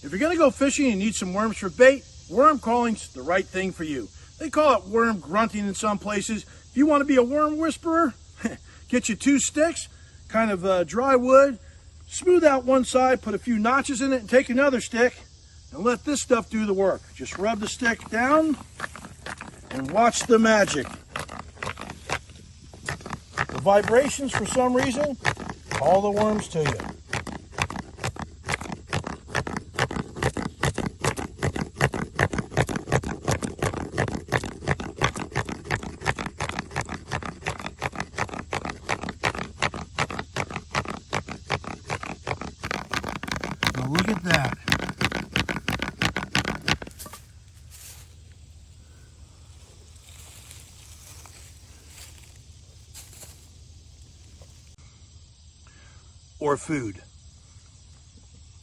If you're going to go fishing and need some worms for bait, worm calling's the right thing for you. They call it worm grunting in some places. If you want to be a worm whisperer, get you 2 sticks, kind of dry wood, smooth out one side, put a few notches in it, and take another stick and let this stuff do the work. Just rub the stick down and watch the magic. The vibrations, for some reason, call the worms to you. Now look at that. Or food.